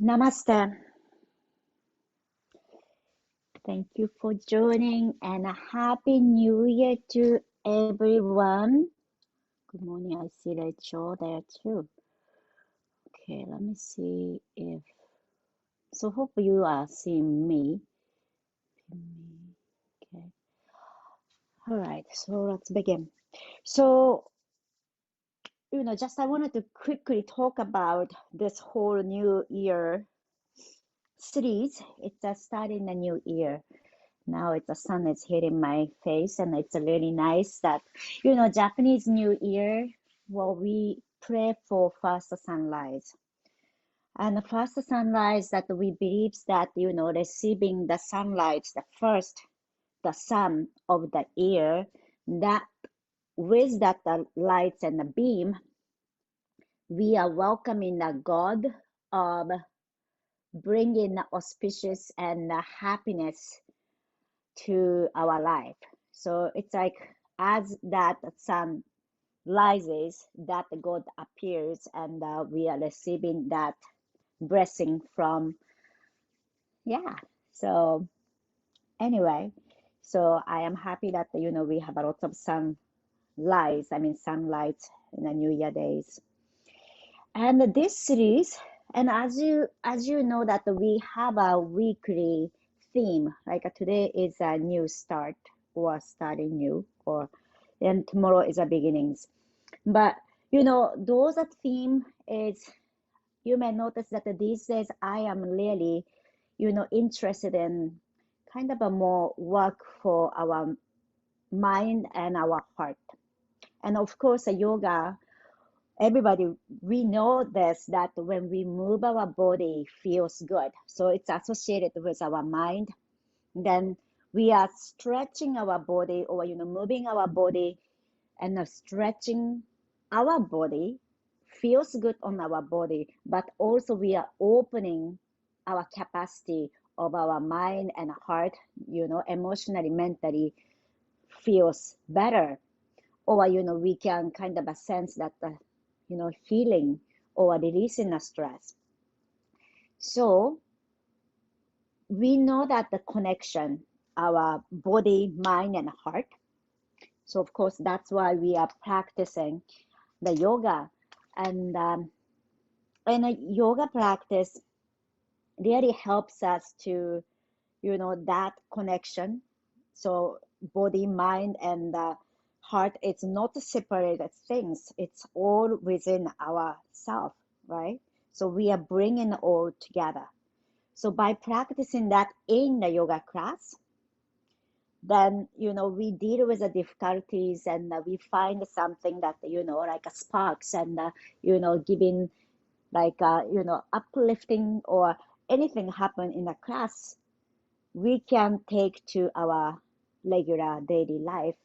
Namaste. Thank you for joining and a happy new year to everyone. Good morning. I see Rachel there too. Okay, let me see if hope you are seeing me. Okay. All right, so let's begin. So, just I wanted to quickly talk about this whole new year series. It's a starting a new year. Now it's the sun is hitting my face, and it's really nice that, Japanese New Year, well, we pray for first sunrise. And the first sunrise that we believe that, receiving the sunlight, the sun of the year, that with that the lights and the beam, we are welcoming the God of bringing auspicious and happiness to our life. So it's like as that sun rises, that God appears, and we are receiving that blessing from, yeah. So anyway, so I am happy that, we have a lot of sunlight in the New Year days. And this series, and as you know that we have a weekly theme, like today is a new start or starting new, or and tomorrow is a beginnings. But those that theme is, you may notice that these days I am really, interested in kind of a more work for our mind and our heart. And of course, yoga, everybody, we know this, that when we move, our body feels good. So it's associated with our mind. Then we are stretching our body, or, moving our body, and stretching our body feels good on our body, but also we are opening our capacity of our mind and heart, emotionally, mentally feels better. Or, we can kind of a sense that, healing or releasing the stress. So we know that the connection, our body, mind, and heart. So of course, that's why we are practicing the yoga. And a yoga practice really helps us to, that connection. So body, mind, and heart, it's not separated things. It's all within ourself, right? So we are bringing all together. So by practicing that in the yoga class, then, we deal with the difficulties, and we find something that, like a sparks, and, giving like, uplifting, or anything happen in the class, we can take to our regular daily life.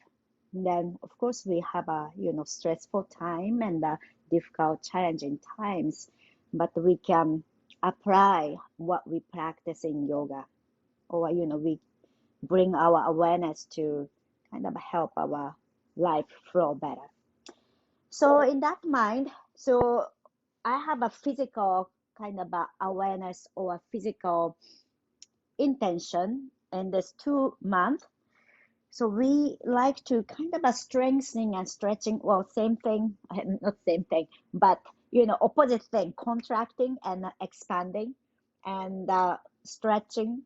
And then, of course, we have a, stressful time, and difficult, challenging times, but we can apply what we practice in yoga, or, we bring our awareness to kind of help our life flow better. So in that mind, so I have a physical kind of awareness, or a physical intention in this 2 month. So we like to kind of a strengthening and stretching, well, same thing, not same thing, but, opposite thing, contracting and expanding, and stretching,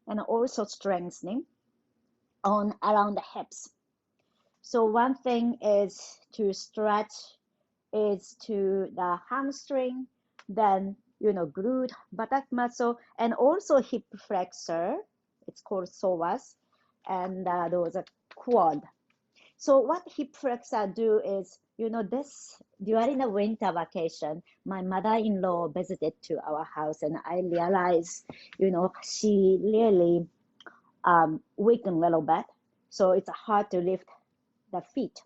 and also strengthening on around the hips. So one thing is to stretch is to the hamstring, then, glute, buttock muscle, and also hip flexor. It's called psoas, and those are quad. So what hip flexor do is, this during the winter vacation, my mother-in-law visited to our house, and I realized, she really weakened a little bit. So it's hard to lift the feet,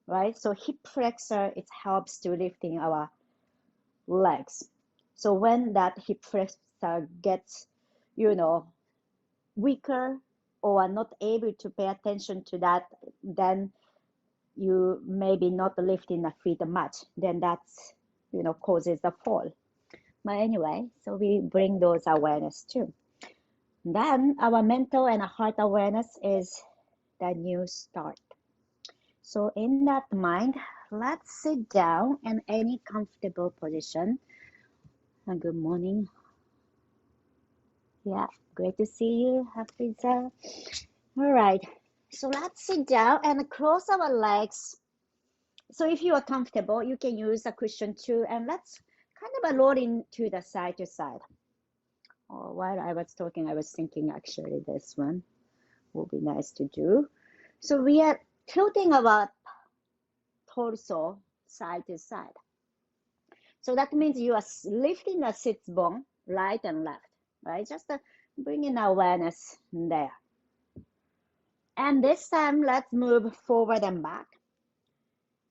right? So hip flexor, it helps to lifting our legs. So when that hip flexor gets, weaker, or not able to pay attention to that, then you maybe not lifting the feet much. Then that's, causes the fall. But anyway, so we bring those awareness too. Then our mental and heart awareness is the new start. So in that mind, let's sit down in any comfortable position. Good morning. Yeah, great to see you, Hafiza. All right, so let's sit down and cross our legs. So if you are comfortable, you can use a cushion too, and let's kind of roll into the side to side. Oh, while I was talking, I was thinking actually this one will be nice to do. So we are tilting our torso side to side. So that means you are lifting the sit bone right and left, right? Just bringing awareness there. And this time, let's move forward and back.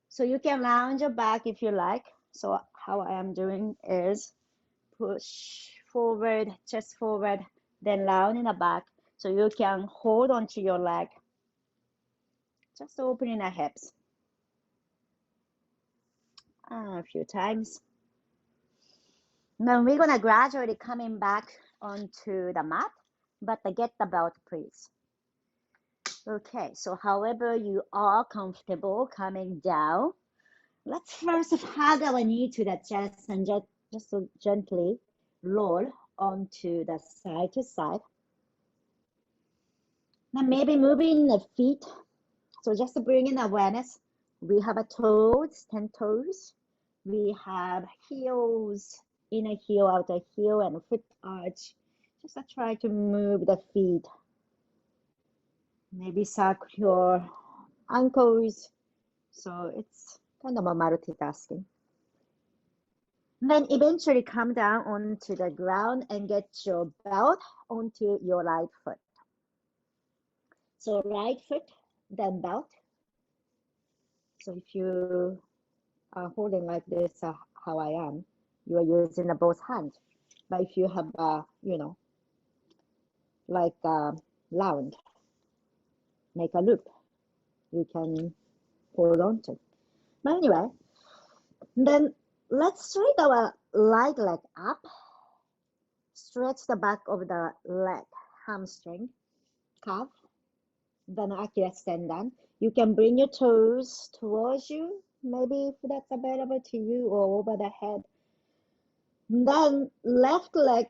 So you can lounge your back if you like. So how I am doing is push forward, chest forward, then lounge in the back. So you can hold onto your leg. Just opening the hips. A few times. Then we're gonna gradually coming back onto the mat, but get the belt, please. Okay, so however you are comfortable coming down, let's first hug our knee to the chest and just so gently roll onto the side to side. Now maybe moving the feet. So just bringing awareness. We have a toes, 10 toes. We have heels, inner heel, outer heel, and foot arch. Just try to move the feet. Maybe suck your ankles. So it's kind of a multitasking. Then eventually come down onto the ground and get your belt onto your right foot. So right foot, then belt. So if you are holding like this, how I am, you are using both hands. But if you have, like a round, make a loop, you can hold on to. But anyway, then let's straight our right leg up. Stretch the back of the leg, hamstring, calf, then Achilles tendon. You can bring your toes towards you, maybe if that's available to you, or over the head. Then left leg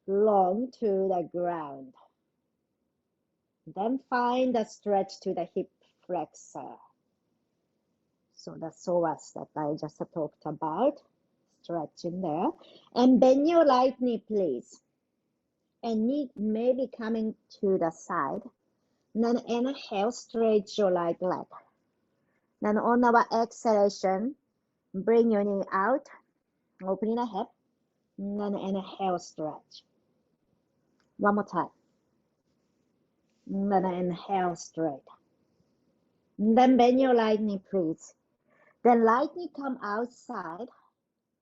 long to the ground. Then find a stretch to the hip flexor. So the psoas that I just talked about, stretch in there. And bend your right knee, please. And knee maybe coming to the side. Then inhale, stretch your right leg. Then on our exhalation, bring your knee out, opening the hip. Then inhale, stretch. One more time. Then inhale, straight. Then bend your right knee, please. Then right knee come outside.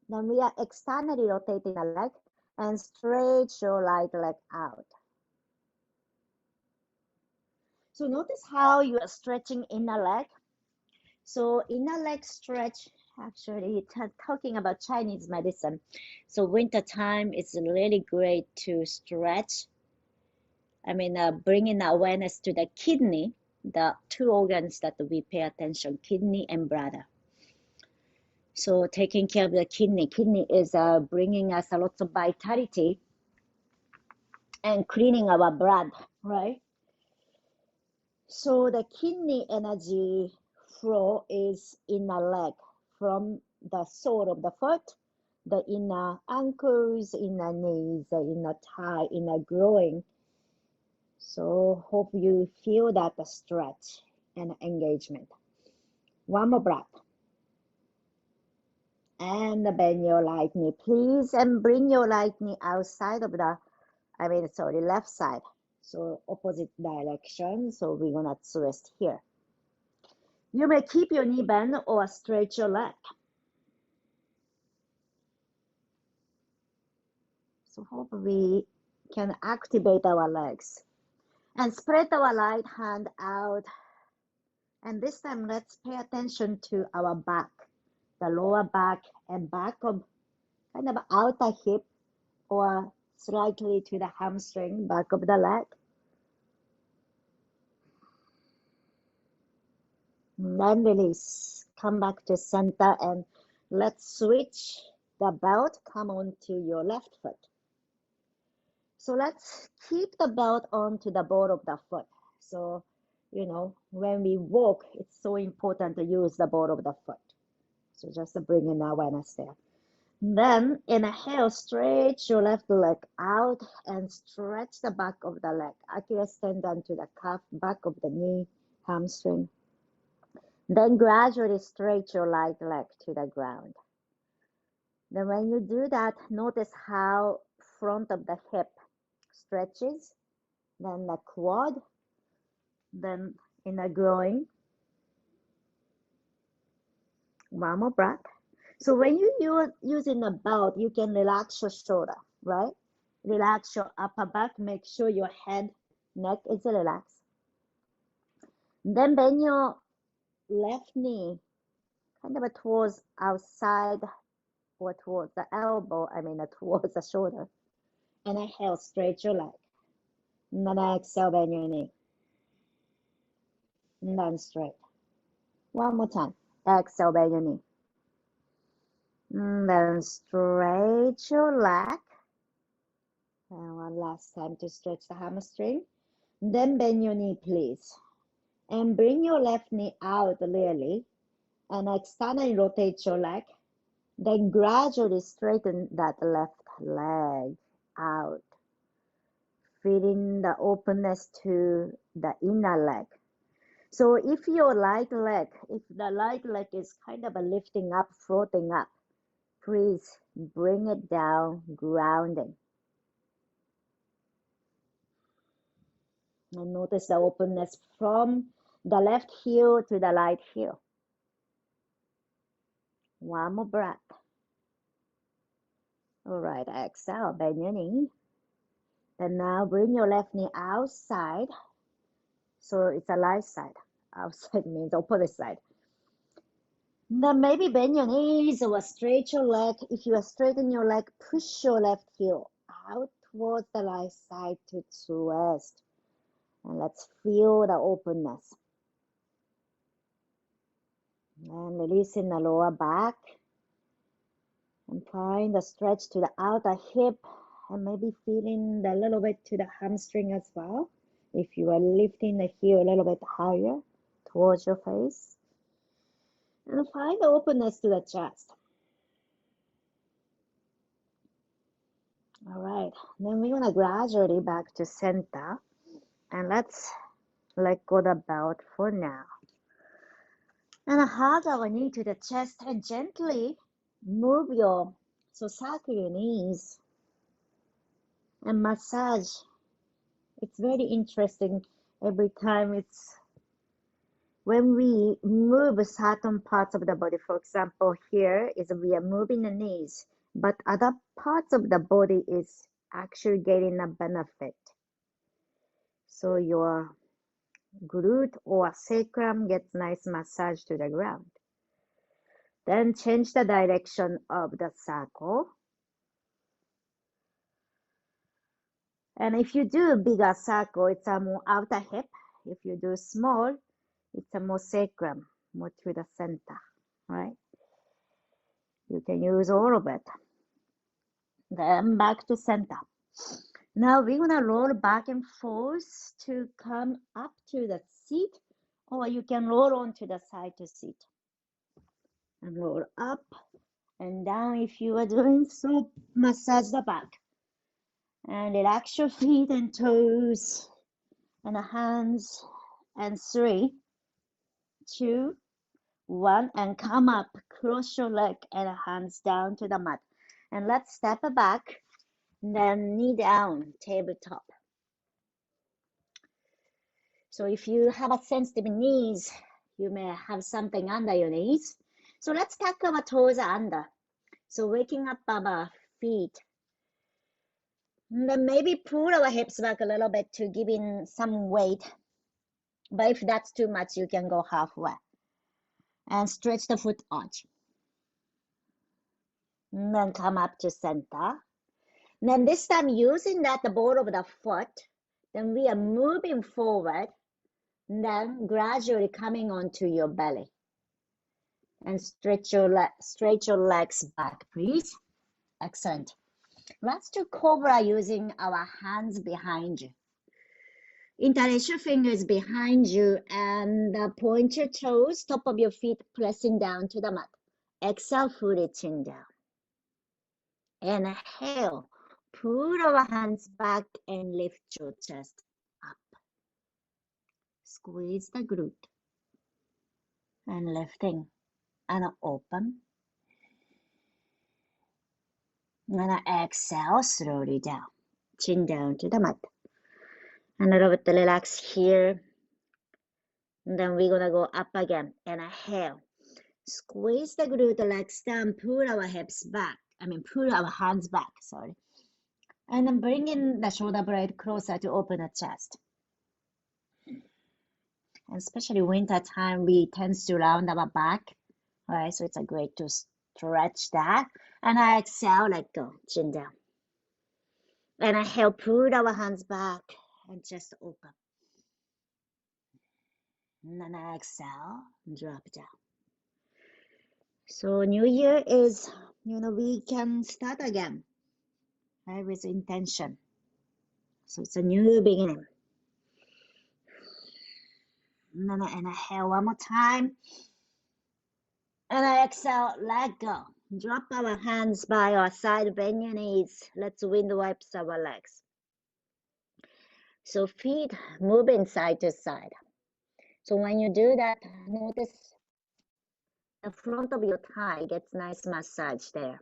Then we are externally rotating the leg and stretch your right leg out. So notice how you are stretching inner leg. So inner leg stretch, actually talking about Chinese medicine. So winter time is really great to stretch. I mean, bringing awareness to the kidney, the two organs that we pay attention, kidney and bladder. So taking care of the kidney is bringing us a lot of vitality and cleaning our blood, right? So the kidney energy flow is in the leg from the sole of the foot, the inner ankles, inner knees, the inner thigh, inner groin. So hope you feel that stretch and engagement. One more breath. And bend your right knee, please, and bring your right knee outside of the, left side. So opposite direction. So we're gonna twist here. You may keep your knee bent or stretch your leg. So hope we can activate our legs. And spread our right hand out. And this time, let's pay attention to our back, the lower back and back of kind of outer hip or slightly to the hamstring, back of the leg. And then release. Come back to center and let's switch the belt. Come on to your left foot. So let's keep the belt onto the ball of the foot. So, when we walk, it's so important to use the ball of the foot. So just bring in awareness there. Then inhale, stretch your left leg out and stretch the back of the leg. Achilles tendon to the calf, back of the knee, hamstring. Then gradually stretch your right leg to the ground. Then when you do that, notice how front of the hip stretches, then the quad, then in the groin. One more breath. So when you're using a belt, you can relax your shoulder, right? Relax your upper back. Make sure your head, neck is relaxed. Then bend your left knee kind of towards outside or towards the elbow, towards the shoulder. And inhale, stretch your leg. And then exhale, bend your knee. And then straight. One more time. Exhale, bend your knee. And then stretch your leg. And one last time to stretch the hamstring. Then bend your knee, please. And bring your left knee out really. And externally rotate your leg. Then gradually straighten that left leg out. Feeling the openness to the inner leg. So if your right leg, if the right leg is kind of lifting up, floating up, please bring it down, grounding. And notice the openness from the left heel to the right heel. One more breath. All right, exhale, bend your knee. And now bring your left knee outside. So it's a right side. Outside means opposite side. Then maybe bend your knees or straighten your leg. If you are straightening your leg, push your left heel out towards the right side to twist. And let's feel the openness. And releasing the lower back. And find the stretch to the outer hip. And maybe feeling a little bit to the hamstring as well. If you are lifting the heel a little bit higher towards your face. And find the openness to the chest. All right, then we're gonna gradually back to center. And let's let go the belt for now. And hug our knee to the chest and gently move circle your knees and massage. It's very interesting every time when we move certain parts of the body. For example, here is we are moving the knees, but other parts of the body is actually getting a benefit. So your glute or sacrum gets nice massage to the ground. Then change the direction of the circle. And if you do a bigger circle, it's a more outer hip. If you do small, it's a more sacrum, more to the center, right? You can use all of it. Then back to center. Now we're gonna roll back and forth to come up to the seat, or you can roll onto the side to sit. And roll up and down if you are doing so. Massage the back. And relax your feet and toes and hands. And 3, 2, 1, and come up. Cross your leg and hands down to the mat. And let's step back. Then knee down, tabletop. So if you have a sensitive knees, you may have something under your knees. So let's tuck our toes under. So waking up our feet. And then maybe pull our hips back a little bit to give in some weight. But if that's too much, you can go halfway. And stretch the foot arch. And then come up to center. And then this time using that the ball of the foot, then we are moving forward, and then gradually coming onto your belly. And stretch your legs back, please. Excellent. Let's do cobra using our hands behind you. Interlace your fingers behind you and point your toes, top of your feet pressing down to the mat. Exhale, fully chin down. Inhale, pull our hands back and lift your chest up. Squeeze the glute and lifting and open. And exhale, slowly down, chin down to the mat. And a little bit relax here. And then we're gonna go up again. Inhale. Squeeze the glute, legs down, pull our hips back. Pull our hands back, sorry. And then bring in the shoulder blade closer to open the chest. And especially winter time, we tend to round our back. All right, so it's a great to stretch that. And I exhale, let go, chin down. And inhale, pull our hands back and just open. And then I exhale, drop down. So New Year is, we can start again, right, with intention. So it's a new beginning. And then I inhale one more time. And I exhale, let go. Drop our hands by our side, bend your knees. Let's wind wipe our legs. So feet moving side to side. So when you do that, notice the front of your thigh gets nice massage there.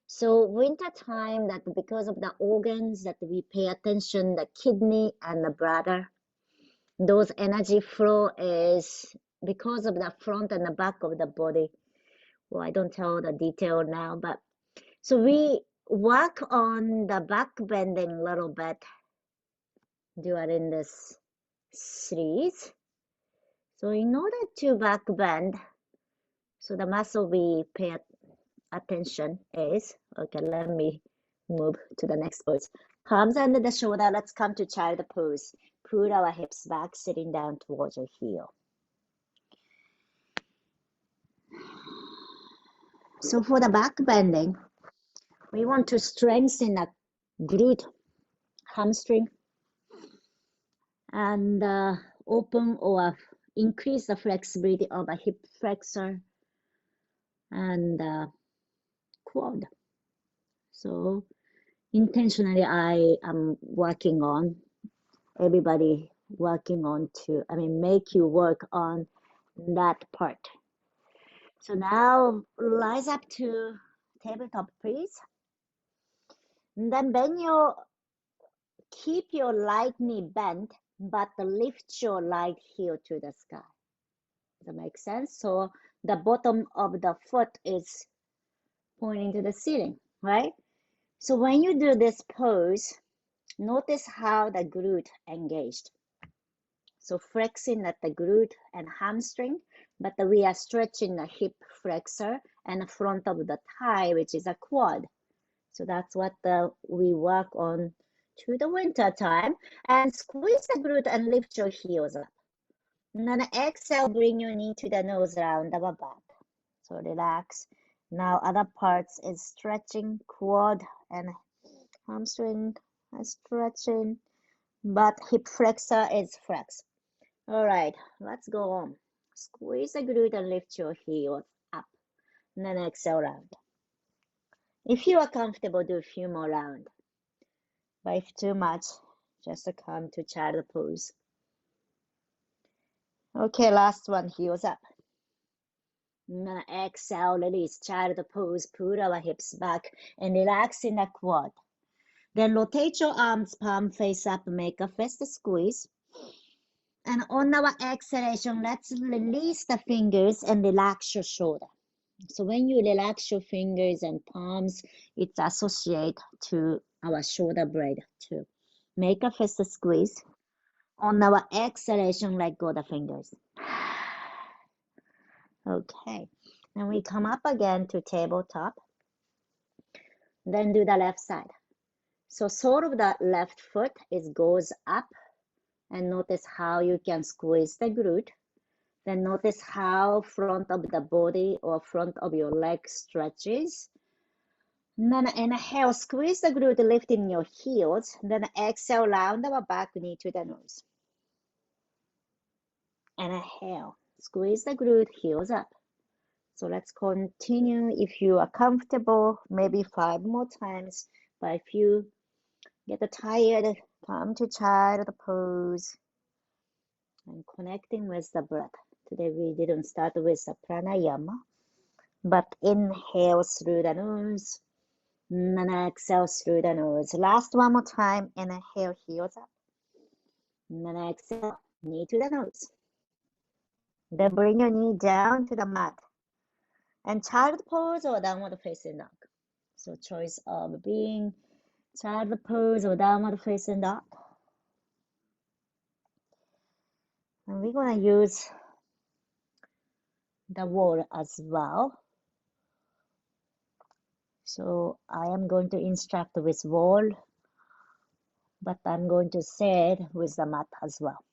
So winter time, that because of the organs that we pay attention, the kidney and the bladder, those energy flow is because of the front and the back of the body. Well, I don't tell the detail now, but so we work on the back bending a little bit during this series. So in order to back bend, so the muscle we pay attention is, okay, let me move to the next pose. Palms under the shoulder, let's come to child pose. Pull our hips back, sitting down towards your heel. So for the back bending, we want to strengthen the glute, hamstring, and open or increase the flexibility of the hip flexor and quad. So intentionally, I am working on, everybody working on to, make you work on that part. So now rise up to tabletop, please. And then keep your right knee bent, but lift your right heel to the sky. Does that make sense? So the bottom of the foot is pointing to the ceiling, right? So when you do this pose, notice how the glute engaged. So flexing at the glute and hamstring, but we are stretching the hip flexor and the front of the thigh, which is a quad. So that's what we work on to the winter time. And squeeze the glute and lift your heels up. And then exhale, bring your knee to the nose, round our back. So relax. Now other parts is stretching, quad and hamstring is stretching, but hip flexor is flex. All right, let's go on. Squeeze the glute and lift your heels up. And then exhale, round. If you are comfortable, do a few more rounds. But if too much, just come to child pose. Okay, last one, heels up. And then exhale, release, child pose, pull our hips back and relax in the quad. Then rotate your arms, palm face up, make a fist squeeze. And on our exhalation, let's release the fingers and relax your shoulder. So when you relax your fingers and palms, it's associated to our shoulder blade too. Make a fist squeeze. On our exhalation, let go the fingers. Okay. And we come up again to tabletop. Then do the left side. So sole of the left foot goes up, and notice how you can squeeze the glute. Then notice how front of the body or front of your leg stretches. And then inhale, squeeze the glute, lifting your heels. Then exhale, round our back knee to the nose. Inhale, squeeze the glute, heels up. So let's continue. If you are comfortable, maybe 5 more times. But if you get tired, come to child pose and connecting with the breath. Today we didn't start with the pranayama, but inhale through the nose and exhale through the nose. Last one more time. Inhale, heels up. And then exhale, knee to the nose. Then bring your knee down to the mat. And child pose or downward facing dog. So choice of being child pose or downward facing dog. And we're going to use the wall as well. So I am going to instruct with wall, but I'm going to say it with the mat as well.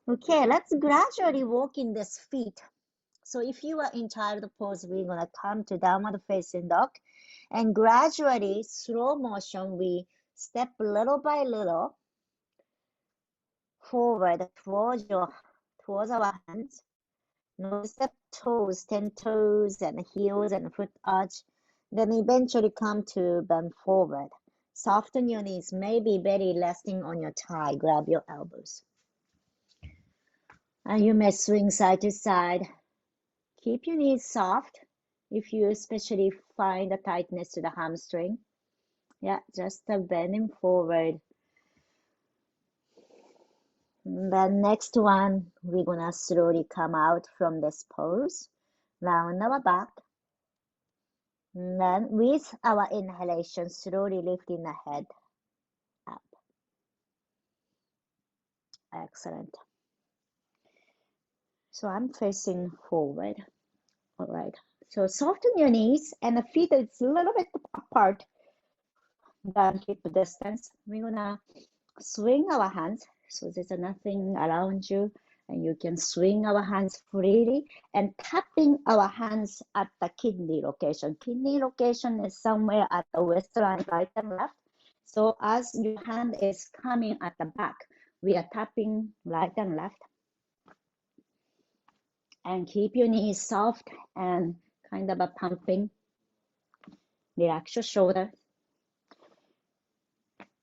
Okay, let's gradually walk in this feet. So if you are in child pose, we're going to come to downward facing dog. And gradually, slow motion, we step little by little forward towards our hands. Notice the toes, 10 toes and heels and foot arch. Then eventually come to bend forward. Soften your knees, maybe belly resting on your thigh. Grab your elbows. And you may swing side to side. Keep your knees soft if you especially find a tightness to the hamstring. Yeah, just bending forward. And then next one, we're gonna slowly come out from this pose. Round our back. And then with our inhalation, slowly lifting the head up. Excellent. So I'm facing forward. All right. So soften your knees and the feet is a little bit apart than hip distance. We're gonna swing our hands. So there's nothing around you, and you can swing our hands freely and tapping our hands at the kidney location. Kidney location is somewhere at the waistline, right and left. So as your hand is coming at the back, we are tapping right and left. And keep your knees soft and kind of pumping. Relax your shoulder.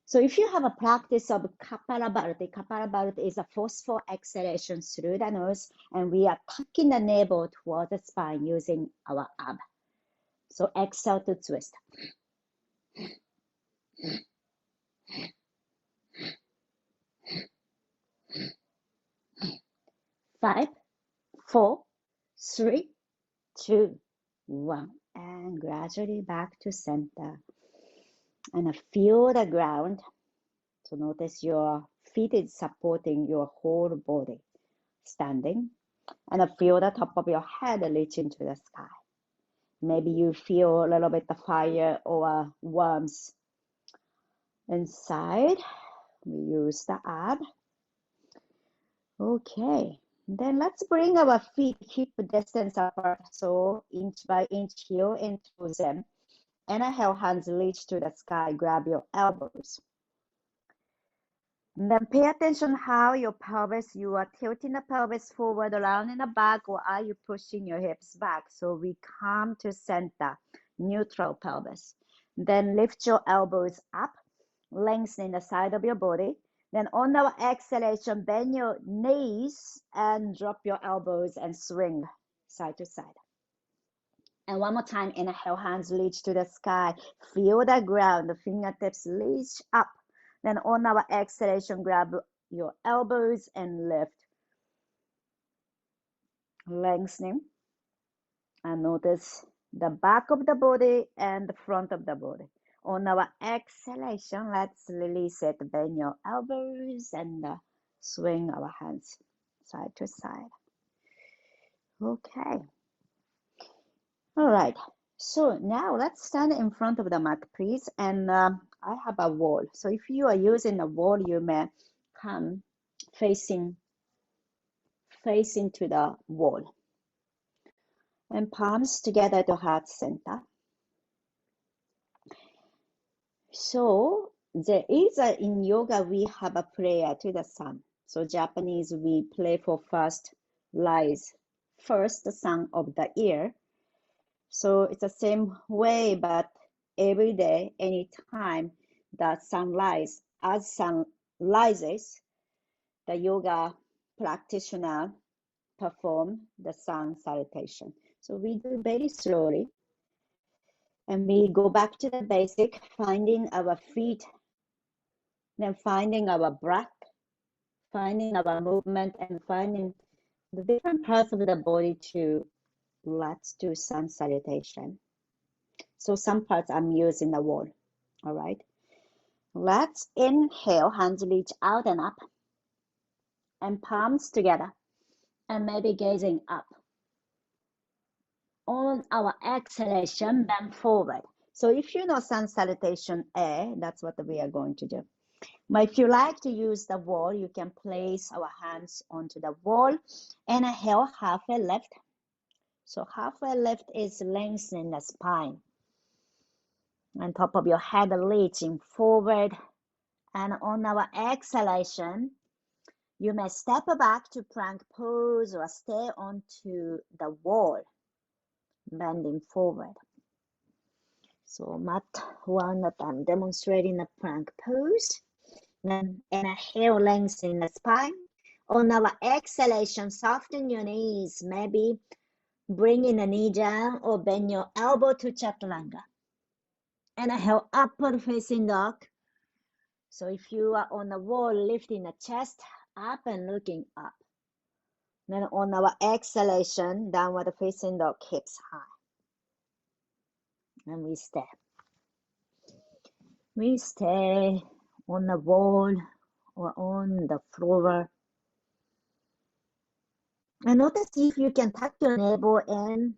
So if you have a practice of Kapalabharati is a forceful exhalation through the nose, and we are tucking the navel towards the spine using our ab. So exhale to twist. 5, 4, 3, 2, 1. And gradually back to center. And feel the ground. So notice your feet is supporting your whole body. Standing. And feel the top of your head reaching to the sky. Maybe you feel a little bit of fire or warmth inside. We use the ab. Okay. Then let's bring our feet hip distance apart. So inch by inch, heel into them. Inhale, hands reach to the sky. Grab your elbows. And then pay attention how your pelvis, you are tilting the pelvis forward, around in the back, or are you pushing your hips back? So we come to center, neutral pelvis. Then lift your elbows up, lengthen the side of your body. Then on our exhalation, bend your knees and drop your elbows and swing side to side. And one more time, inhale, hands reach to the sky. Feel the ground, the fingertips reach up. Then on our exhalation, grab your elbows and lift. Lengthening. And notice the back of the body and the front of the body. On our exhalation, let's release it. Bend your elbows and swing our hands side to side. Okay. All right. So now let's stand in front of the mat, please. And I have a wall. So if you are using a wall, you may come facing to the wall. And palms together to heart center. So there is in yoga, we have a prayer to the sun. So Japanese, we play for first sun of the year. So it's the same way, but every day, anytime the as sun rises, the yoga practitioner perform the sun salutation. So we do very slowly, and we go back to the basic, finding our feet, then finding our breath, finding our movement, and finding the different parts of the body to let's do sun salutation. So some parts I'm using the wall. All right. Let's inhale, hands reach out and up, and palms together, and maybe gazing up. On our exhalation, bend forward. So if you know sun salutation A, that's what we are going to do. But if you like to use the wall, you can place our hands onto the wall. Inhale, halfway lift. So halfway lift is lengthening the spine. On top of your head, reaching forward. And on our exhalation, you may step back to plank pose or stay onto the wall, bending forward. So mat one that I'm demonstrating the plank pose. Then inhale, lengthen the spine. On our exhalation, soften your knees. Maybe bring in a knee down or bend your elbow to chaturanga. Inhale, upward facing dog. So if you are on the wall, lifting the chest up and looking up. Then on our exhalation, downward facing dog, hips high. And we stay. We stay on the wall or on the floor. And notice if you can tuck your navel in,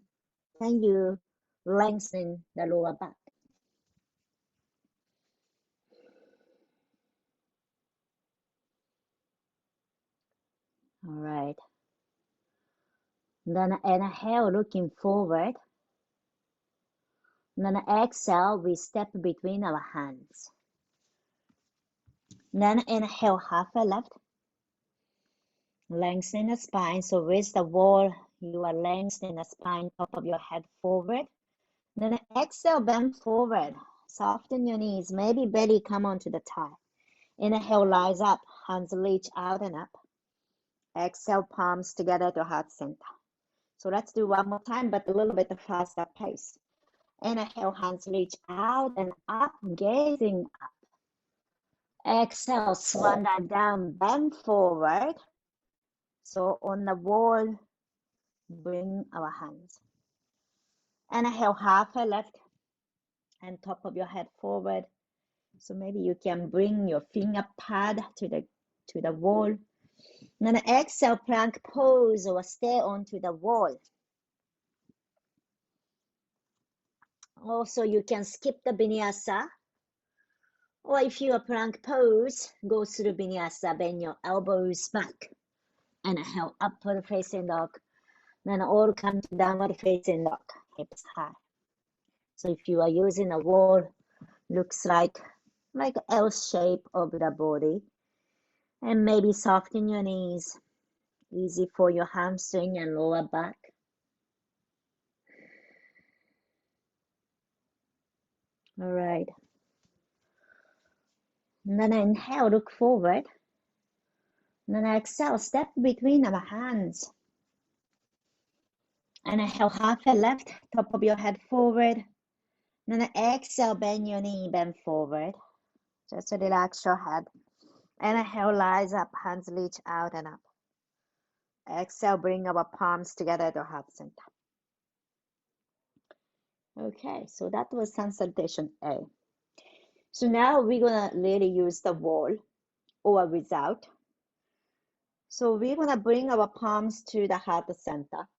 can you lengthen the lower back? All right. Then inhale, looking forward. Then exhale, we step between our hands. Then inhale, halfway left. Lengthen the spine. So with the wall, you are lengthening the spine, top of your head forward. Then exhale, bend forward. Soften your knees. Maybe belly come onto the thigh. Inhale, rise up. Hands reach out and up. Exhale, palms together to heart center. So let's do one more time, but a little bit faster pace. Inhale, hands reach out and up, gazing up. Exhale, swan that down, bend forward. So on the wall, bring our hands. Inhale, halfway left, and top of your head forward. So maybe you can bring your finger pad to the wall. Then exhale, plank pose or stay onto the wall. Also, you can skip the vinyasa. Or if you are plank pose, go through vinyasa, bend your elbows back. Inhale, upward facing dog. Then all come to downward facing dog, hips high. So if you are using a wall, looks like L shape of the body. And maybe soften your knees. Easy for your hamstring and lower back. All right. And then inhale, look forward. And then exhale, step between our hands. And inhale, halfway left, top of your head forward. And then exhale, bend your knee, bend forward. Just relax your head. Inhale, rise up, hands reach out and up. Exhale, bring our palms together to heart center. Okay, so that was sun salutation A. So now we're gonna really use the wall or without. So we're gonna bring our palms to the heart center.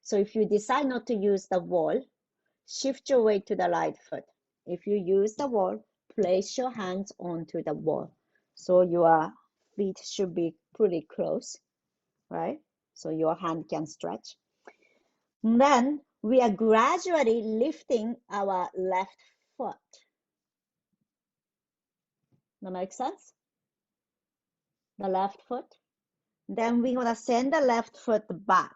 So if you decide not to use the wall, shift your weight to the right foot. If you use the wall, place your hands onto the wall. So your feet should be pretty close, right? So your hand can stretch. And then we are gradually lifting our left foot. That makes sense? The left foot. Then we're gonna send the left foot back.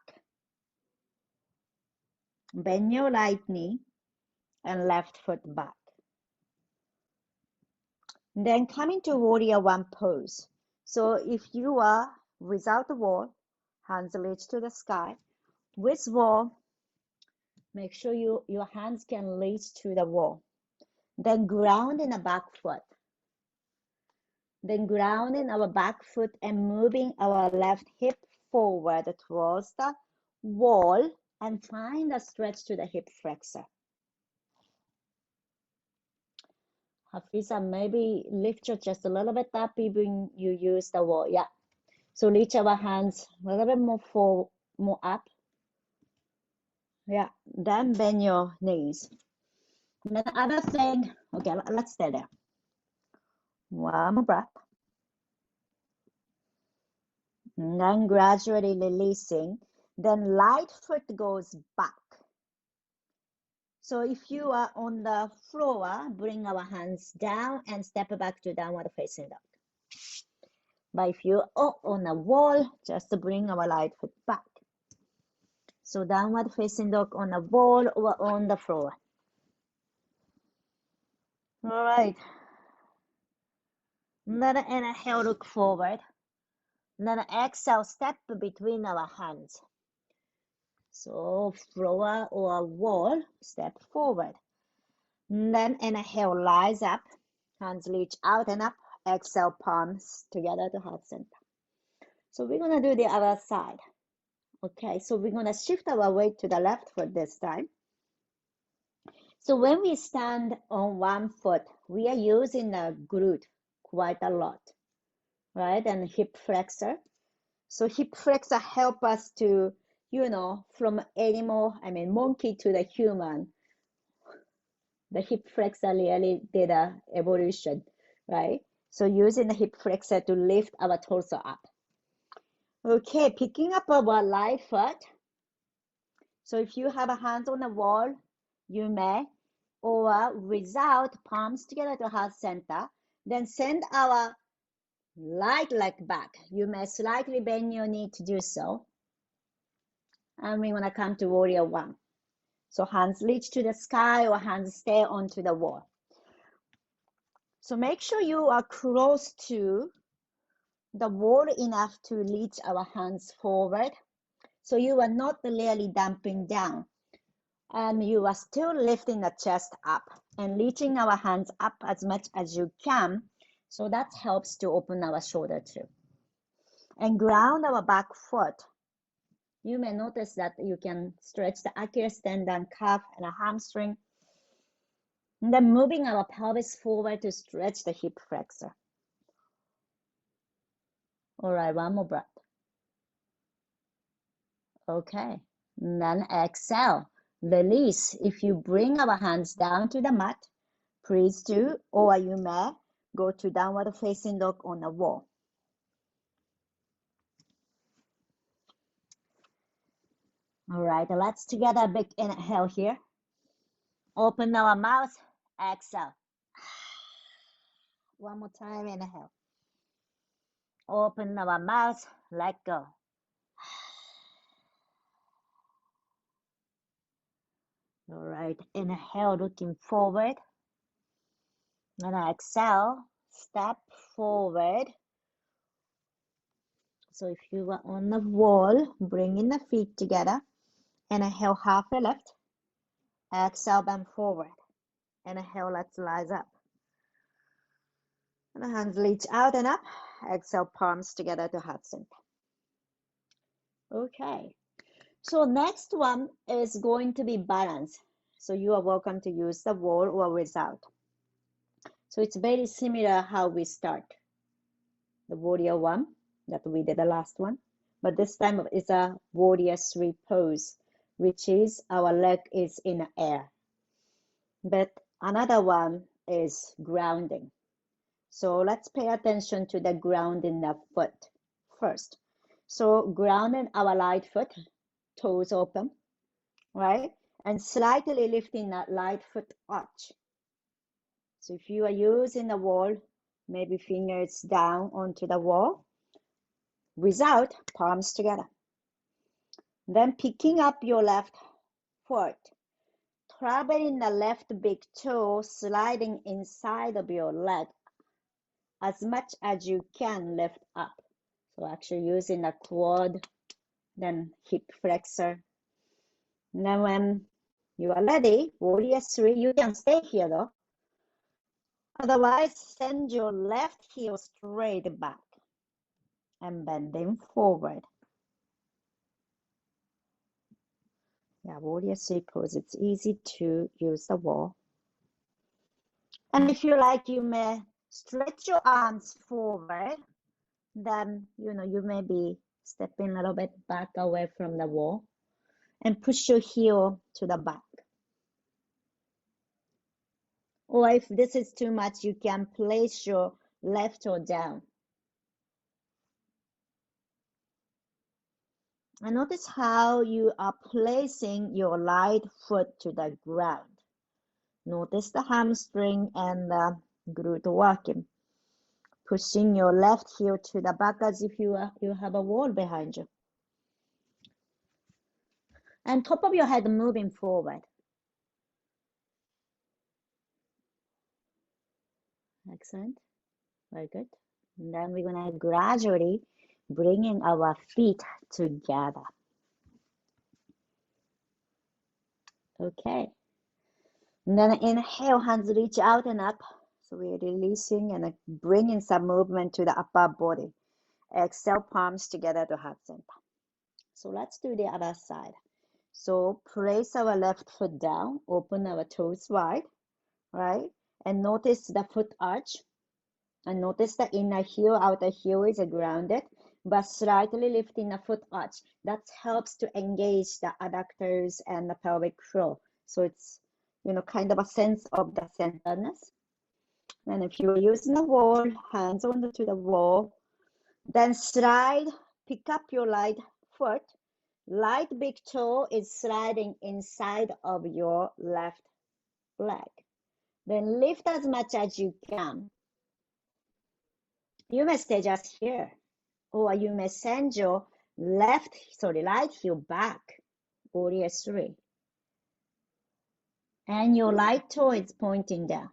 Bend your right knee and left foot back. Then come into warrior one pose. So if you are without the wall, hands reach to the sky. With wall, make sure your hands can reach to the wall. Then ground in the back foot. Then grounding our back foot and moving our left hip forward towards the wall and find a stretch to the hip flexor. Hafiza, maybe lift your chest a little bit up even you use the wall. Yeah. So reach our hands a little bit more up. Yeah. Then bend your knees. And then the other thing, okay, let's stay there. One more breath. And then gradually releasing. Then right foot goes back. So if you are on the floor, bring our hands down and step back to downward facing dog. But if you are on a wall, just bring our right foot back. So downward facing dog on a wall or on the floor. All right. Then inhale, look forward. Then exhale, step between our hands. So floor or wall, step forward. Then inhale, rise up. Hands reach out and up. Exhale, palms together to heart center. So we're going to do the other side. Okay, so we're going to shift our weight to the left foot this time. So when we stand on one foot, we are using the glute quite a lot, right? And hip flexor. So hip flexor help us to, from monkey to the human. The hip flexor really did a evolution, right? So using the hip flexor to lift our torso up. Okay, picking up our right foot. So if you have a hand on the wall, you may, or without palms together to heart center, then send our right leg back. You may slightly bend your knee to do so. And we're gonna come to warrior one. So hands reach to the sky or hands stay onto the wall. So make sure you are close to the wall enough to reach our hands forward. So you are not really dumping down. And you are still lifting the chest up and reaching our hands up as much as you can. So that helps to open our shoulder too. And ground our back foot. You may notice that you can stretch the Achilles tendon, calf, and a hamstring. And then moving our pelvis forward to stretch the hip flexor. All right, one more breath. Okay, and then exhale. Release. If you bring our hands down to the mat, please do, or you may go to downward facing dog on the wall. All right, let's together a big inhale here. Open our mouth, exhale. One more time, inhale. Open our mouth, let go. All right, inhale, looking forward. And exhale, step forward. So if you are on the wall, bringing the feet together. Inhale, half a lift. Exhale, bend forward. Inhale, let's rise up. And the hands reach out and up. Exhale, palms together to heart center. Okay. So next one is going to be balance. So you are welcome to use the wall or without. So it's very similar how we start. The warrior one that we did the last one. But this time it's a warrior three pose which is our leg is in the air. But another one is grounding. So let's pay attention to the ground in the foot first. So grounding our right foot, toes open, right? And slightly lifting that right foot arch. So if you are using the wall, maybe fingers down onto the wall without palms together. Then picking up your left foot, traveling the left big toe, sliding inside of your leg as much as you can lift up. So actually using the quad, then hip flexor. And then when you are ready, warrior 3, you can stay here though. Otherwise, send your left heel straight back and bending forward. Yeah, warrior 3 pose, it's easy to use the wall. And if you like, you may stretch your arms forward. Then, you may be stepping a little bit back away from the wall and push your heel to the back. Or if this is too much, you can place your left toe down. And notice how you are placing your right foot to the ground. Notice the hamstring and the glute working. Pushing your left heel to the back as if you have a wall behind you. And top of your head moving forward. Excellent. Very good. And then we're going to gradually bringing our feet together. Okay. And then inhale, hands reach out and up. So we're releasing and bringing some movement to the upper body. Exhale, palms together to heart center. So let's do the other side. So place our left foot down, open our toes wide, right? And notice the foot arch. And notice the inner heel, outer heel is grounded, but slightly lifting the foot arch. That helps to engage the adductors and the pelvic floor. So it's, kind of a sense of the centeredness. And if you're using the wall, hands onto the wall, then slide, pick up your right foot. Right big toe is sliding inside of your left leg. Then lift as much as you can. You may stay just here, or you may send your right heel back, warrior 3. And your right toe is pointing down.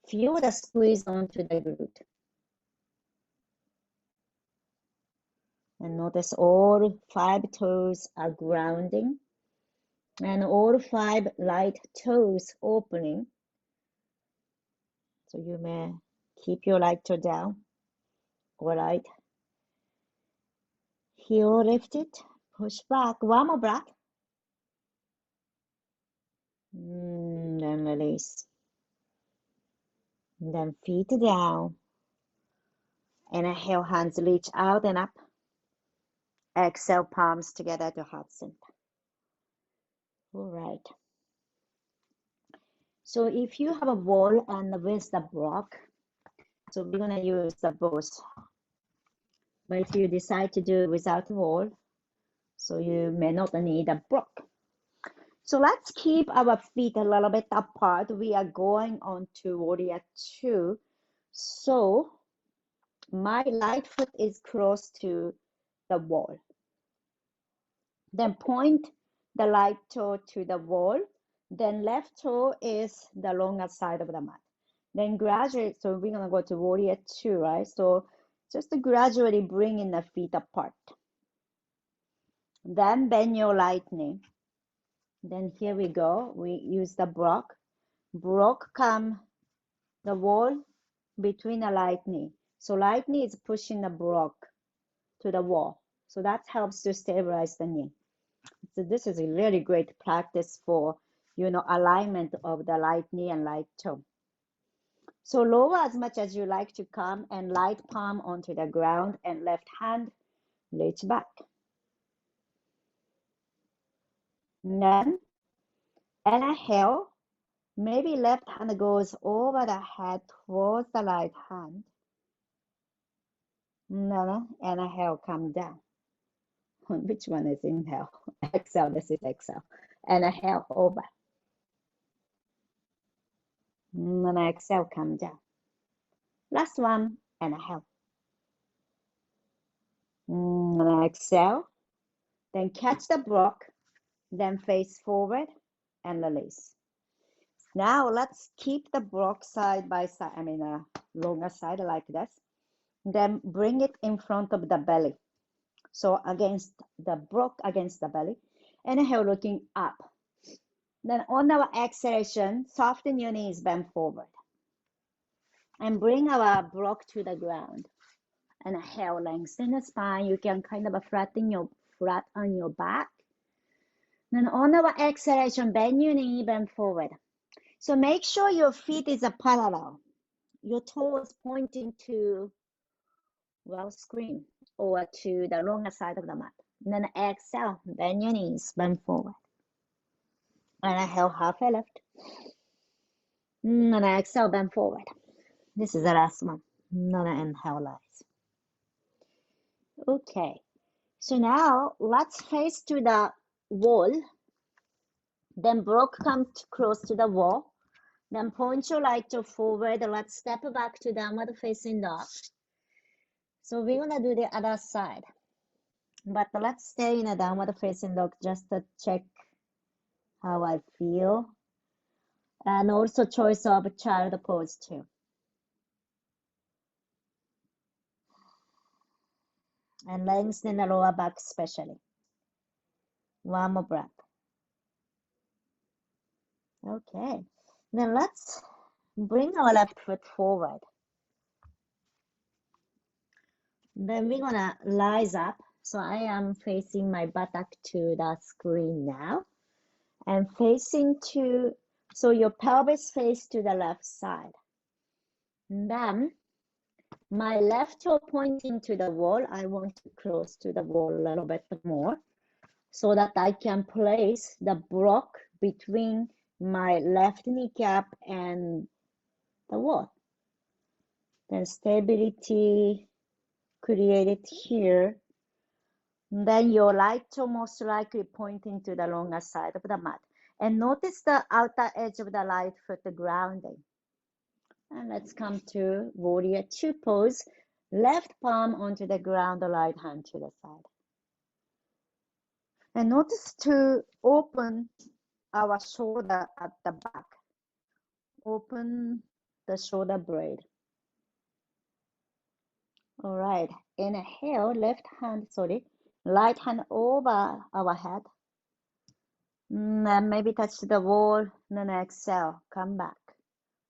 Feel the squeeze onto the glute. And notice all 5 toes are grounding, and all 5 right toes opening. So you may keep your right toe down, or right heel lifted, push back, one more breath. Then release. Then feet down. Inhale, hands reach out and up. Exhale, palms together to heart center. All right. So if you have a wall and with the block, so we're going to use the both. But if you decide to do it without wall, so you may not need a block. So let's keep our feet a little bit apart. We are going on to warrior 2. So my right foot is close to the wall. Then point the right toe to the wall. Then left toe is the longer side of the mat. Then gradually, so we're going to go to warrior 2, right? So just to gradually bringing the feet apart. Then bend your right knee. Then here we go. We use the block. Block come the wall between the right knee. So right knee is pushing the block to the wall. So that helps to stabilize the knee. So this is a really great practice for, alignment of the right knee and right toe. So lower as much as you like to come and right palm onto the ground and left hand reach back. Then inhale. Maybe left hand goes over the head towards the right hand. Then inhale, come down. Which one is inhale? Exhale, this is exhale. Inhale, over. Then exhale, come down. Last one, inhale. Then exhale. Then catch the block. Then face forward and release. Now let's keep the block side by side, longer side like this. Then bring it in front of the belly. So against the block against the belly. Inhale, looking up. Then on our exhalation, soften your knees, bend forward. And bring our block to the ground. Inhale, lengthen the spine. You can kind of flat on your back. Then on our exhalation, bend your knee, bend forward. So make sure your feet is parallel. Your toes pointing to, well, screen or to the longer side of the mat. Then exhale, bend your knees, bend forward. Inhale, halfway lift. And exhale, bend forward. This is the last one. Then inhale, rise. Okay. So now let's face to the wall. Then block come close to the wall. Then point your right toe forward. Let's step back to downward facing dog. So we're gonna do the other side. But let's stay in a downward facing dog just to check how I feel. And also choice of child pose too. And lengthen the lower back especially. One more breath. Okay. Then let's bring our left foot forward. Then we're gonna rise up. So I am facing my buttock to the screen now. And facing to, so your pelvis face to the left side. And then my left toe pointing to the wall. I want to close to the wall a little bit more so that I can place the block between my left kneecap and the wall. Then stability created here. And then your right toe most likely pointing to the longer side of the mat. And notice the outer edge of the right foot grounding. And let's come to warrior two pose. Left palm onto the ground, the right hand to the side. And notice to open our shoulder at the back. Open the shoulder blade. All right, inhale, right hand over our head. And maybe touch the wall, then exhale, come back.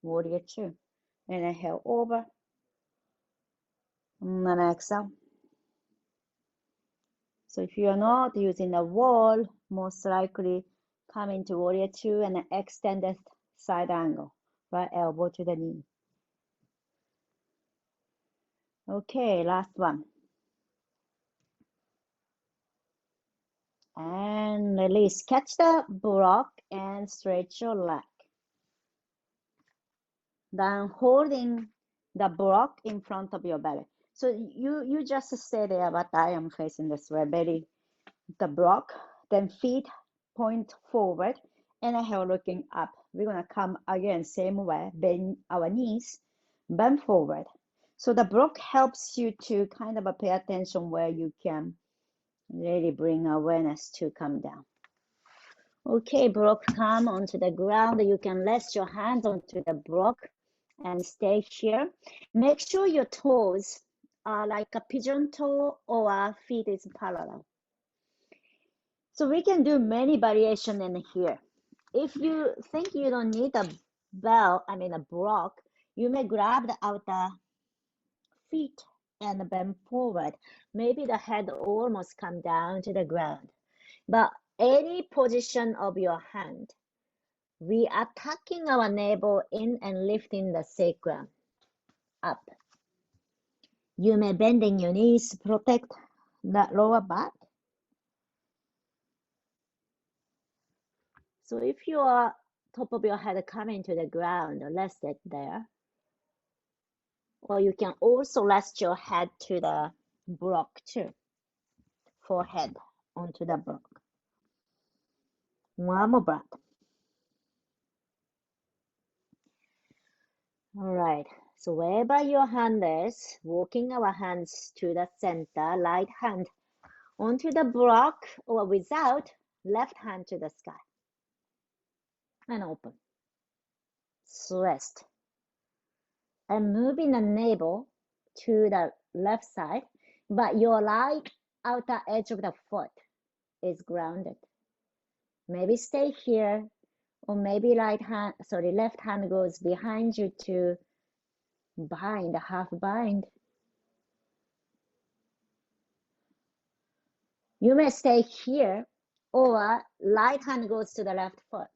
Warrior two. Inhale over, and then exhale. So if you are not using the wall, most likely come into warrior two and extend the side angle, right elbow to the knee. Okay, last one. And release. Catch the block and stretch your leg. Then holding the block in front of your belly. So you just stay there, but I am facing this way, belly, the block, then feet point forward, inhale, looking up. We're gonna come again, same way, bend our knees, bend forward. So the block helps you to kind of pay attention where you can really bring awareness to come down. Okay, block come onto the ground. You can rest your hands onto the block and stay here. Make sure your toes are like a pigeon toe or feet is parallel. So we can do many variation in here. If you think you don't need a block, you may grab the outer feet and bend forward. Maybe the head almost come down to the ground. But any position of your hand, we are tucking our navel in and lifting the sacrum up. You may bending your knees to protect the lower back. So if your top of your head coming to the ground, rest it there. Or you can also rest your head to the block too. Forehead onto the block. One more breath. All right. So wherever your hand is, walking our hands to the center, right hand onto the block or without, left hand to the sky. And open. Rest. And moving the navel to the left side, but your right outer edge of the foot is grounded. Maybe stay here, or maybe left hand goes behind you to bind, half bind. You may stay here, or right hand goes to the left foot.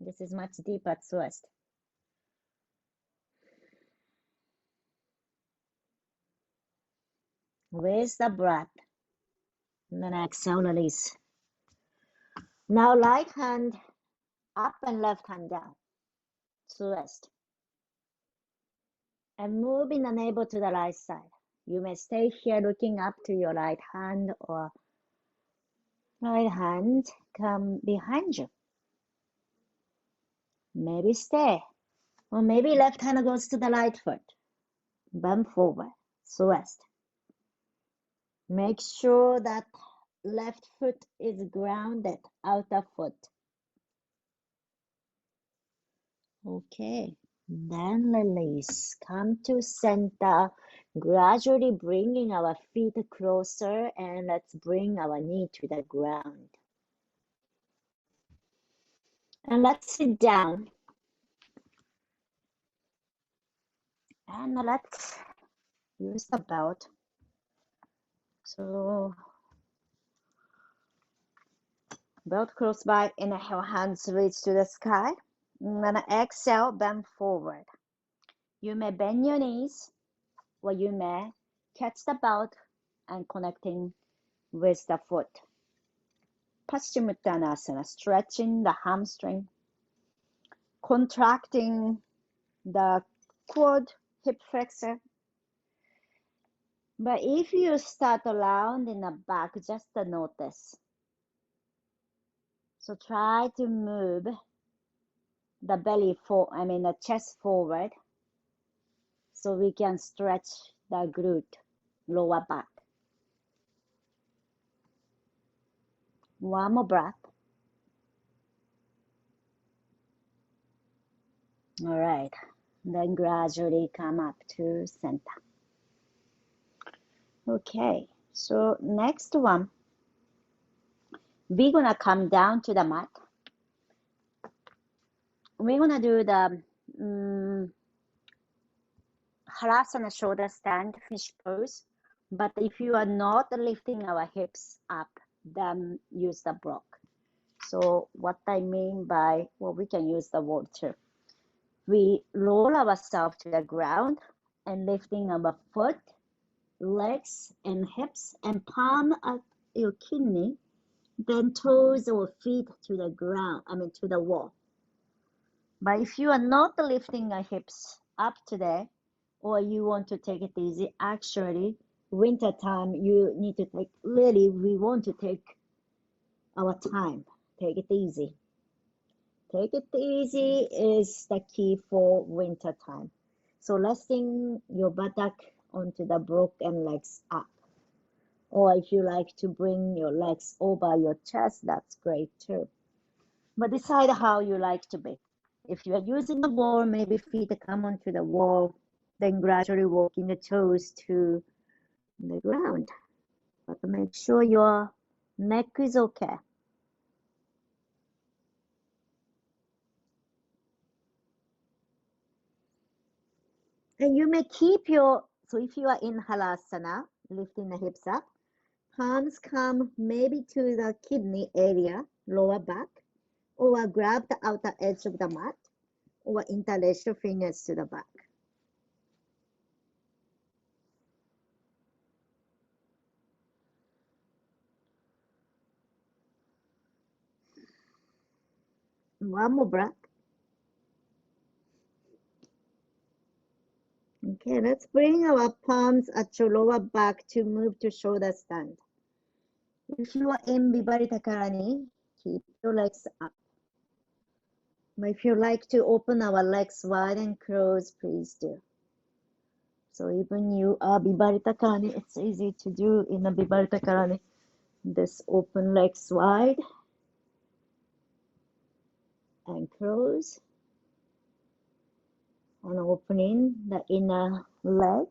This is much deeper twist. With the breath, and then exhale, release. Now right hand up and left hand down. Twist. And moving the navel to the right side. You may stay here looking up to your right hand, or right hand come behind you. Maybe stay. Or maybe left hand goes to the right foot. Bend forward. Twist. Make sure that left foot is grounded, outer foot. Okay. Then release. Come to center. Gradually bringing our feet closer, and let's bring our knee to the ground. And let's sit down. And let's use the belt. So belt close by, inhale, hands reach to the sky. And then exhale, bend forward. You may bend your knees, or you may catch the belt and connecting with the foot. Paschimottanasana, stretching the hamstring, contracting the quad, hip flexor. But if you start around in the back, just notice. So try to move the the chest forward, so we can stretch the glute, lower back. One more breath. All right. Then gradually come up to center. Okay. So next one, we're gonna come down to the mat. We're gonna do the Halasana shoulder stand, fish pose. But if you are not lifting our hips up, then use the block. So what I mean by, well, we can use the word too. We roll ourselves to the ground and lifting our foot, legs, and hips, and palm at your kidney, then toes or feet to the ground, to the wall. But if you are not lifting your hips up today, or you want to take it easy, actually, winter time, you need to we want to take our time. Take it easy. Take it easy is the key for winter time. So resting your buttock onto the broken legs up. Or if you like to bring your legs over your chest, that's great too. But decide how you like to be. If you are using the wall, maybe feet come onto the wall, then gradually walking the toes to the ground. But make sure your neck is okay. And you may keep so if you are in Halasana, lifting the hips up, palms come maybe to the kidney area, lower back, or grab the outer edge of the mat, or interlace your fingers to the back. One more breath. Okay, let's bring our palms at your lower back to move to shoulder stand. If you are in Viparita Karani, keep your legs up. But if you like to open our legs wide and close, please do. So even you are Viparita Karani, it's easy to do in a Viparita Karani. This open legs wide and close. And opening the inner leg.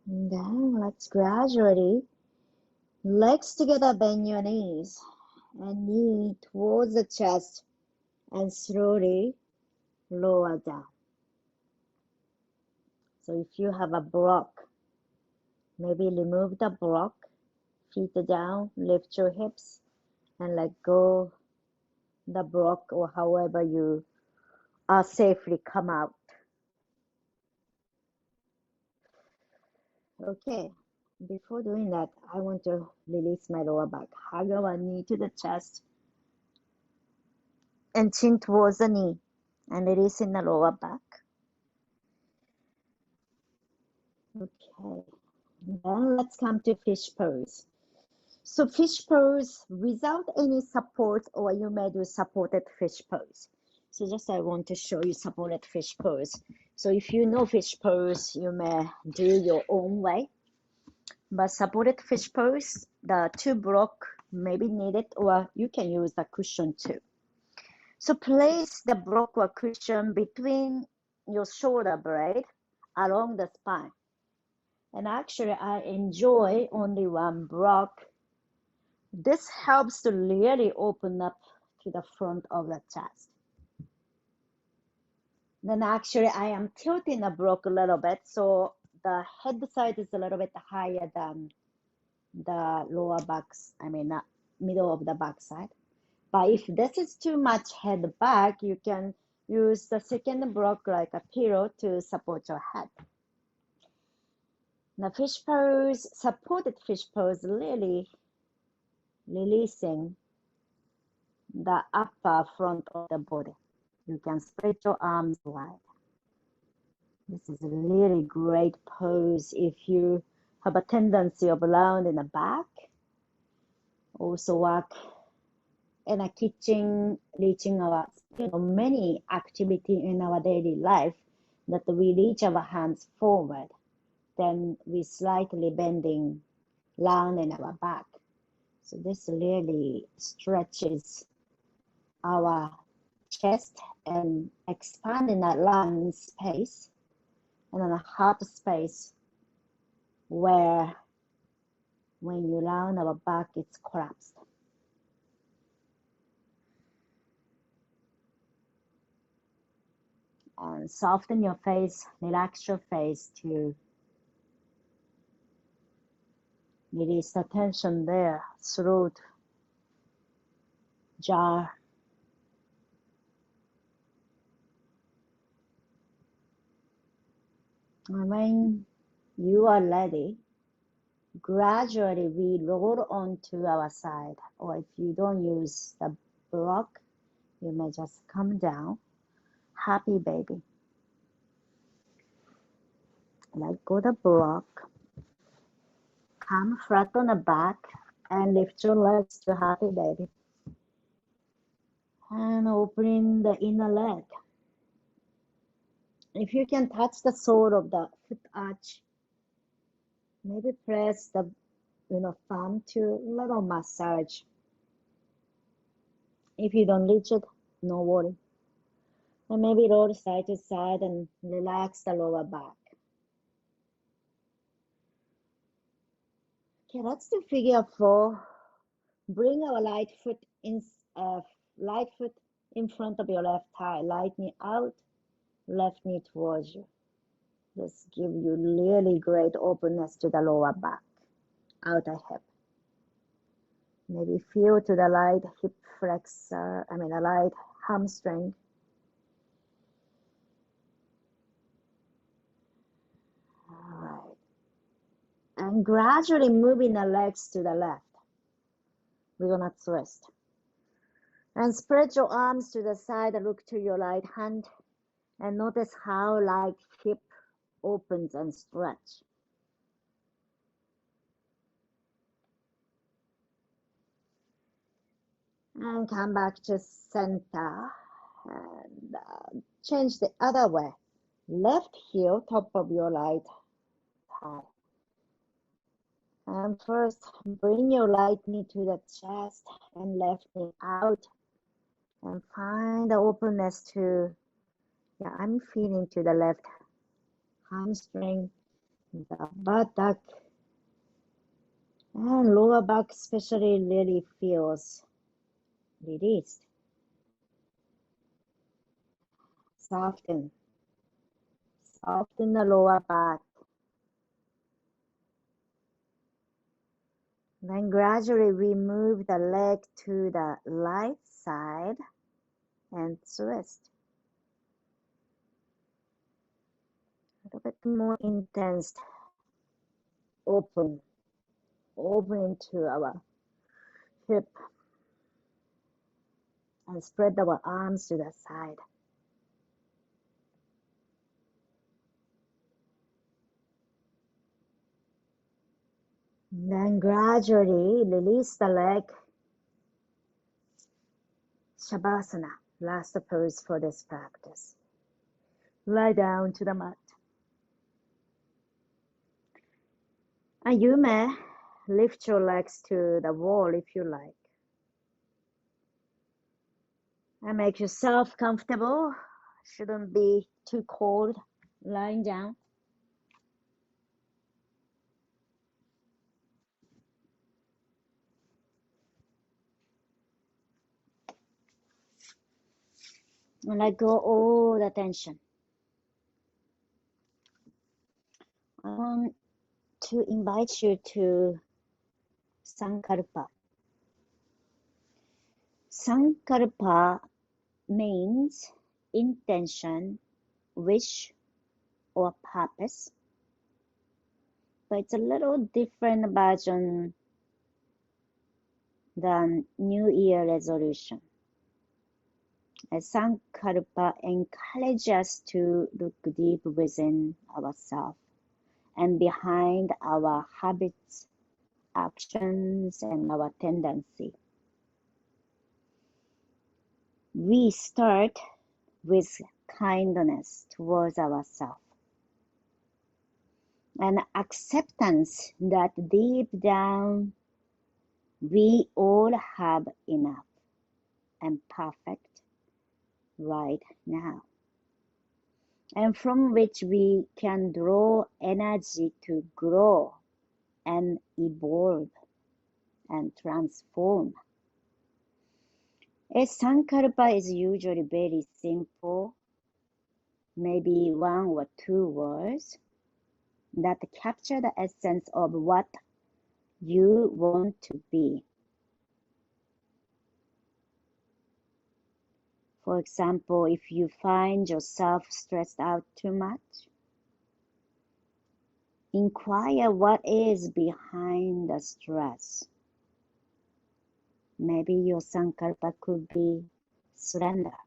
And then let's gradually, legs together, bend your knees and knee towards the chest and slowly lower down. So if you have a block, maybe remove the block, feet down, lift your hips and let go the block or however you are safely come out. Okay. Before doing that, I want to release my lower back. Hug our knee to the chest and chin towards the knee and releasing the lower back. Okay, then let's come to fish pose. So fish pose without any support, or you may do supported fish pose. So just I want to show you supported fish pose. So if you know fish pose, you may do your own way. But supported fish pose, the two block may be needed, or you can use the cushion too. So place the block or cushion between your shoulder blade along the spine. And actually, I enjoy only one block. This helps to really open up to the front of the chest. Then actually, I am tilting the block a little bit, so the head side is a little bit higher than the lower back, middle of the back side. But if this is too much head back, you can use the second block like a pillow to support your head. The fish pose, supported fish pose, really releasing the upper front of the body. You can spread your arms wide. This is a really great pose if you have a tendency of round in the back. Also work in a kitchen, reaching our, many activity in our daily life that we reach our hands forward, then we slightly bending round in our back. So this really stretches our chest and expanding that lung space and then a heart space where when you round our back, it's collapsed. And soften your face, relax your face to release the tension there, throat, jaw. And when you are ready, gradually we roll onto our side, or if you don't use the block, you may just come down. Happy baby. Let go the block. Come flat on the back and lift your legs to happy baby. And opening the inner leg. If you can touch the sole of the foot arch, maybe press the thumb to a little massage. If you don't reach it, no worry. And maybe roll side to side and relax the lower back. Okay, let's do figure 4. Bring our right foot in front of your left thigh. Right knee out, left knee towards you. This gives you really great openness to the lower back, outer hip. Maybe feel to the right hip flexor, the right hamstring. Then gradually moving the legs to the left. We're gonna twist. And spread your arms to the side and look to your right hand. And notice how like hip opens and stretch. And come back to center. And change the other way. Left heel, top of your right thigh. And first, bring your right knee to the chest and left knee out. And find the openness to, yeah, I'm feeling to the left hamstring, the buttock, and lower back especially really feels released. Soften the lower back. Then gradually we move the leg to the right side and twist. A little bit more intense. Open into our hip. And spread our arms to the side. Then gradually release the leg. Shavasana, last pose for this practice. Lie down to the mat. And you may lift your legs to the wall if you like. And make yourself comfortable. Shouldn't be too cold lying down. And let go all the tension. I want to invite you to Sankalpa. Sankalpa means intention, wish, or purpose. But it's a little different version than New Year resolution. As Sankalpa encourages us to look deep within ourselves and behind our habits, actions, and our tendency. We start with kindness towards ourselves and acceptance that deep down we all have enough and perfect right now, and from which we can draw energy to grow and evolve and transform. A Sankalpa is usually very simple, maybe one or two words that capture the essence of what you want to be. For example, if you find yourself stressed out too much, inquire what is behind the stress. Maybe your Sankalpa could be surrender.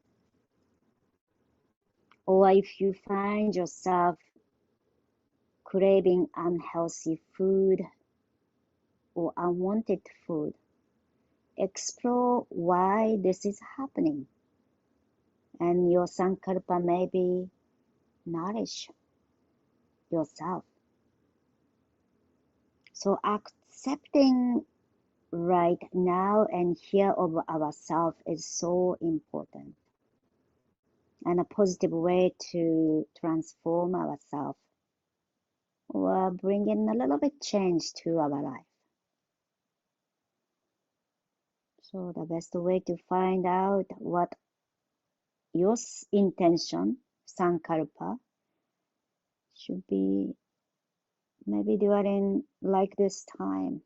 Or if you find yourself craving unhealthy food or unwanted food, explore why this is happening. And your Sankalpa may be nourish yourself. So accepting right now and here of ourselves is so important, and a positive way to transform ourselves or bring in a little bit change to our life. So the best way to find out what your intention, Sankalpa, should be maybe during like this time,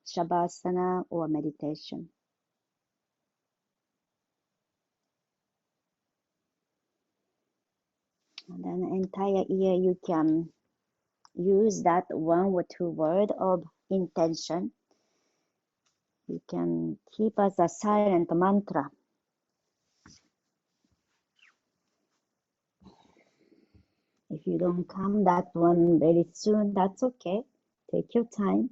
Shavasana or meditation. And then entire year you can use that 1 or 2 word of intention. You can keep as a silent mantra. If you don't come that one very soon, that's okay. Take your time.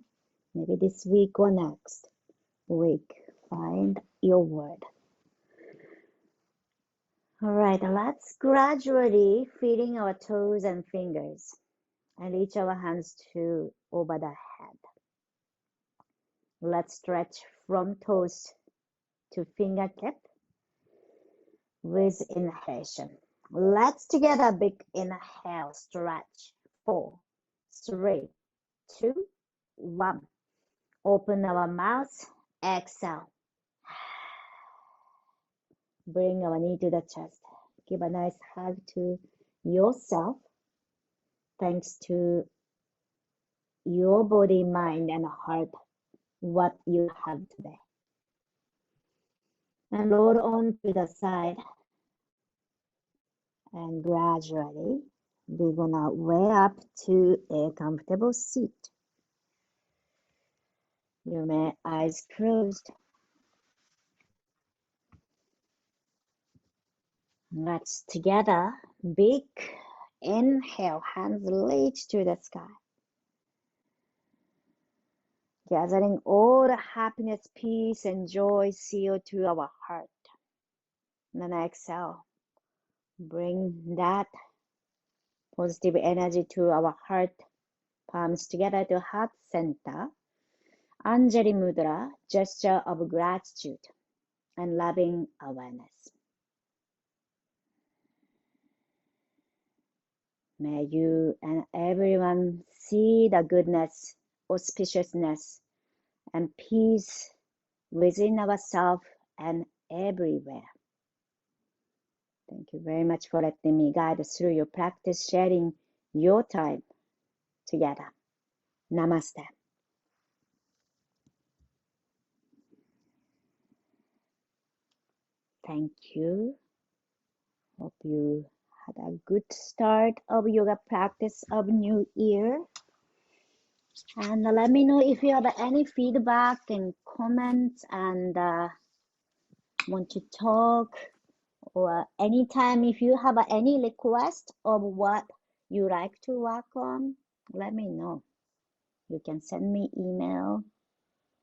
Maybe this week or next week. Find your word. All right, let's gradually feeling our toes and fingers and reach our hands to over the head. Let's stretch from toes to fingertip with inhalation. Let's together big inhale, stretch. 4, 3, 2, 1. Open our mouth, exhale. Bring our knee to the chest. Give a nice hug to yourself. Thanks to your body, mind, and heart, what you have today. And roll on to the side. And gradually, we're gonna way up to a comfortable seat. You may eyes closed. Let's together, big inhale, hands reach to the sky. Gathering all the happiness, peace, and joy, seal to our heart. And then exhale. Bring that positive energy to our heart. Palms together to heart center. Anjali Mudra, gesture of gratitude and loving awareness. May you and everyone see the goodness, auspiciousness, and peace within ourselves and everywhere. Thank you very much for letting me guide through your practice, sharing your time together. Namaste. Thank you. Hope you had a good start of yoga practice of New Year. And let me know if you have any feedback and comments and want to talk, or anytime if you have any request of what you like to work on, let me know. You can send me email